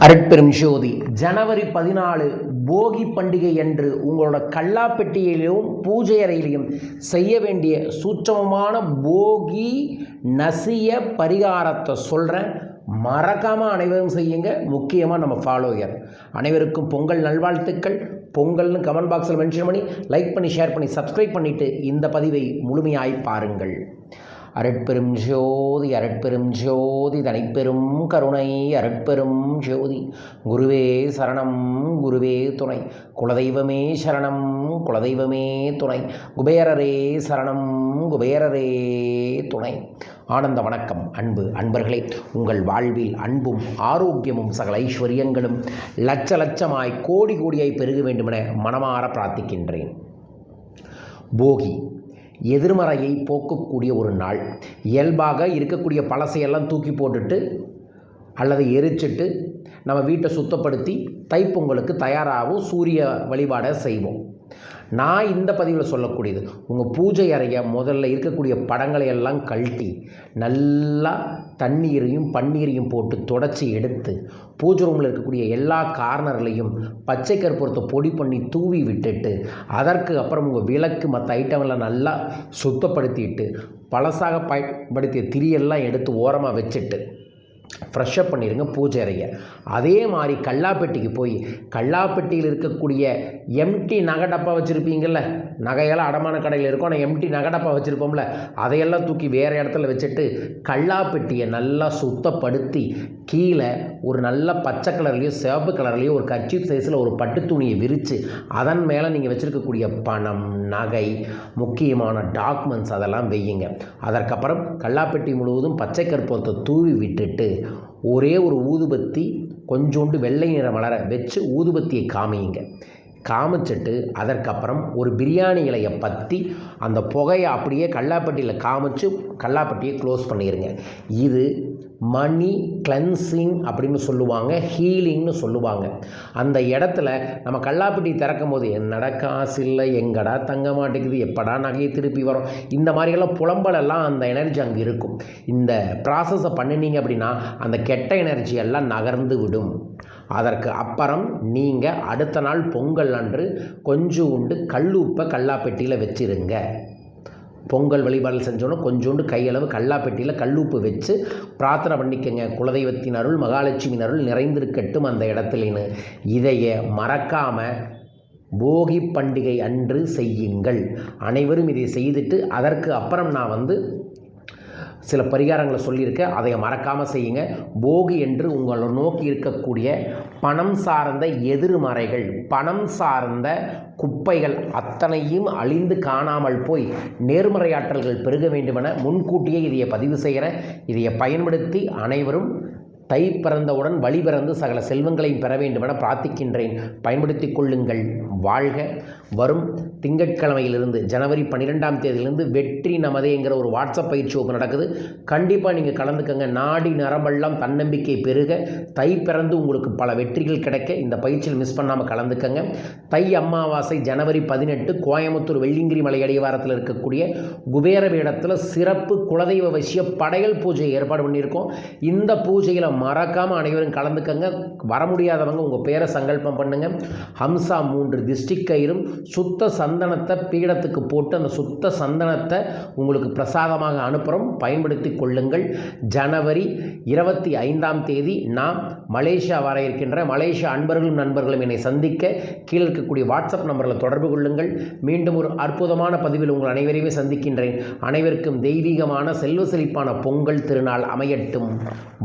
அருட்பெரும் ஜோதி ஜனவரி 14 போகி பண்டிகை அன்று உங்களோட கல்லாப்பெட்டியிலும் பூஜை அறையிலையும் செய்ய வேண்டிய சூட்சமமான போகி நசிய பரிகாரத்தை சொல்கிறேன். மறக்காமல் அனைவரும் செய்யுங்க. முக்கியமாக நம்ம ஃபாலோயர் அனைவருக்கும் பொங்கல் நல்வாழ்த்துக்கள். பொங்கல்னு கமெண்ட் பாக்ஸில் மென்ஷன் பண்ணி லைக் பண்ணி ஷேர் பண்ணி சப்ஸ்கிரைப் பண்ணிவிட்டு இந்த பதிவை முழுமையாய் பாருங்கள். அருட்பெரும் ஜோதி அருட்பெரும் ஜோதி தனிப்பெரும் கருணை அருட்பெரும் ஜோதி. குருவே சரணம் குருவே துணை, குலதெய்வமே சரணம் குலதெய்வமே துணை, குபேரரே சரணம் குபேரரே துணை. ஆனந்த வணக்கம். அன்பு அன்பர்களே, உங்கள் வாழ்வில் அன்பும் ஆரோக்கியமும் சகல ஐஸ்வர்யங்களும் லட்ச லட்சமாய் கோடி கோடியாய் பெருக வேண்டுமென மனமாற பிரார்த்திக்கின்றேன். போகி எதிர்மறையை போக்கக்கூடிய ஒரு நாள். இயல்பாக இருக்கக்கூடிய பழசையெல்லாம் தூக்கி போட்டுட்டு அல்லது எரிச்சிட்டு நம்ம வீட்டை சுத்தப்படுத்தி தைப்பொங்கலுக்கு தயாராகவும் சூரிய வழிபாடை செய்வோம். நான் இந்த பதிவில் சொல்லக்கூடியது, உங்கள் பூஜை அறைய முதல்ல இருக்கக்கூடிய படங்களை எல்லாம் கழட்டி நல்லா தண்ணீரையும் பன்னீரையும் போட்டு தொடச்சி எடுத்து பூஜை ரூமில் இருக்கக்கூடிய எல்லா கார்னர்லையும் பச்சை கற்பூரத்தை பொடி பண்ணி தூவி விட்டுட்டு அதற்கு அப்புறம் உங்கள் விளக்கு மற்ற ஐட்டமெல்லாம் நல்லா சுத்தப்படுத்திட்டு பழசாக பயன்படுத்திய திரியெல்லாம் எடுத்து ஓரமாக வச்சுட்டு ஃப்ரெஷ்ஷப் பண்ணிடுங்க பூஜை அறைய. அதே மாதிரி கல்லாப்பெட்டிக்கு போய் கல்லாப்பெட்டியில் இருக்கக்கூடிய எம்டி நகை டப்பா வச்சுருப்பீங்கள்ல, நகையெல்லாம் அடமான கடையில் இருக்கும், ஆனால் எம்டி நகை டப்பா வச்சுருப்போம்ல, அதையெல்லாம் தூக்கி வேறு இடத்துல வச்சுட்டு கல்லாப்பெட்டியை நல்லா சுத்தப்படுத்தி கீழே ஒரு நல்ல பச்சை கலர்லேயோ சிவப்பு கலர்லேயோ ஒரு கர்ச்சீப் சைஸில் ஒரு பட்டு துணியை விரித்து அதன் மேலே நீங்கள் வச்சுருக்கக்கூடிய பணம் நகை முக்கியமான டாக்குமெண்ட்ஸ் அதெல்லாம் வையுங்க. அதற்கப்புறம் கல்லாப்பெட்டி முழுவதும் பச்சை கற்பூரத்தை தூவி விட்டுட்டு ஒரே ஒரு ஊதுபத்தி கொஞ்சோண்டு வெள்ளை நிற மலர வச்சு ஊதுபத்தியை காமிச்சிட்டு அதற்கப்புறம் ஒரு பிரியாணி இலையை பற்றி அந்த புகையை அப்படியே கல்லாப்பட்டியில் காமிச்சு கல்லாப்பட்டியை க்ளோஸ் பண்ணிடுங்க. இது மணி கிளென்சிங் அப்படின்னு சொல்லுவாங்க, ஹீலிங்னு சொல்லுவாங்க. அந்த இடத்துல நம்ம கல்லாப்பட்டி திறக்கும் போது என்னடா காசு இல்லை, எங்கடா தங்க மாட்டேங்குது, எப்படா நகையை திருப்பி வரும், இந்த மாதிரியெல்லாம் புலம்பலெல்லாம் அந்த எனர்ஜி அங்கே இருக்கும். இந்த ப்ராசஸை பண்ணினீங்க அப்படின்னா அந்த கெட்ட எனர்ஜி எல்லாம் நகர்ந்து விடும். அதற்கு அப்புறம் நீங்கள் அடுத்த நாள் பொங்கல் அன்று கொஞ்சோண்டு கல்லுப்பை கல்லாப்பெட்டியில் வச்சிருங்க. பொங்கல் வழிபாடு செஞ்சோன்னா கொஞ்சோண்டு கையளவு கல்லாப்பெட்டியில் கல்லுப்பு வச்சு பிரார்த்தனை பண்ணிக்கங்க. குலதெய்வத்தின் அருள் மகாலட்சுமி அருள் நிறைந்திருக்கட்டும் அந்த இடத்துலன்னு. இதைய மறக்காமல் போகி பண்டிகை அன்று செய்யுங்கள். அனைவரும் இதை செய்துட்டு அதற்கு அப்புறம் நான் சில பரிகாரங்களை சொல்லியிருக்கேன், அதை மறக்காமல் செய்யுங்க. போகி என்று உங்களை நோக்கி இருக்கக்கூடிய பணம் சார்ந்த எதிர்மறைகள், பணம் சார்ந்த குப்பைகள் அத்தனையும் அழிந்து காணாமல் போய் நேர்மறையாற்றல்கள் பெருக வேண்டுமென முன்கூட்டியே இதையை பதிவு செய்கிறேன். இதையை பயன்படுத்தி அனைவரும் தை பிறந்தவுடன் வழி பிறந்து சகல செல்வங்களையும் பெற வேண்டுமென பிரார்த்திக்கின்றேன். பயன்படுத்தி கொள்ளுங்கள். வாழ்க. வரும் திங்கட்கிழமையிலிருந்து ஜனவரி 12ஆம் தேதியிலிருந்து வெற்றி நமதேங்கிற ஒரு வாட்ஸ்அப் பயிற்சி வகுப்பு நடக்குது. கண்டிப்பாக நீங்கள் கலந்துக்கங்க. நாடி நரம்பெல்லாம் தன்னம்பிக்கை பெருக, தை பிறந்து உங்களுக்கு பல வெற்றிகள் கிடைக்க இந்த பயிற்சியில் மிஸ் பண்ணாமல் கலந்துக்கங்க. தை அமாவாசை ஜனவரி 18 கோயம்புத்தூர் வெள்ளிங்கிரி மலை அடிவாரத்தில் இருக்கக்கூடிய குபேர பீடத்தில் சிறப்பு குலதெய்வ வசிய படையல் பூஜை ஏற்பாடு பண்ணியிருக்கோம். இந்த பூஜையில் மறக்காமல் அனைவரும் கலந்துக்கங்க. வர முடியாதவங்க உங்கள் பேரை சங்கல்பம் பண்ணுங்கள். ஹம்சா 3 திஷ்டிக் கயிறும் சுத்த சந்தனத்தை பீடத்துக்கு போட்டு அந்த சுத்த சந்தனத்தை உங்களுக்கு பிரசாதமாக அனுப்புகிறோம். பயன்படுத்தி கொள்ளுங்கள். ஜனவரி 25ஆம் தேதி நான் மலேசியா வர இருக்கின்ற மலேசியா அன்பர்களும் நண்பர்களும் என்னை சந்திக்க கீழே இருக்கக்கூடிய வாட்ஸ்அப் நம்பரில் தொடர்பு கொள்ளுங்கள். மீண்டும் ஒரு அற்புதமான பதிவில் உங்கள் அனைவரையுமே சந்திக்கின்றேன். அனைவருக்கும் தெய்வீகமான செல்வ செழிப்பான பொங்கல் திருநாள் அமையட்டும்.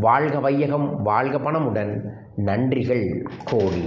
வாழ்க வையகம், வாழ்க பணமுடன். நன்றிகள் கோடி.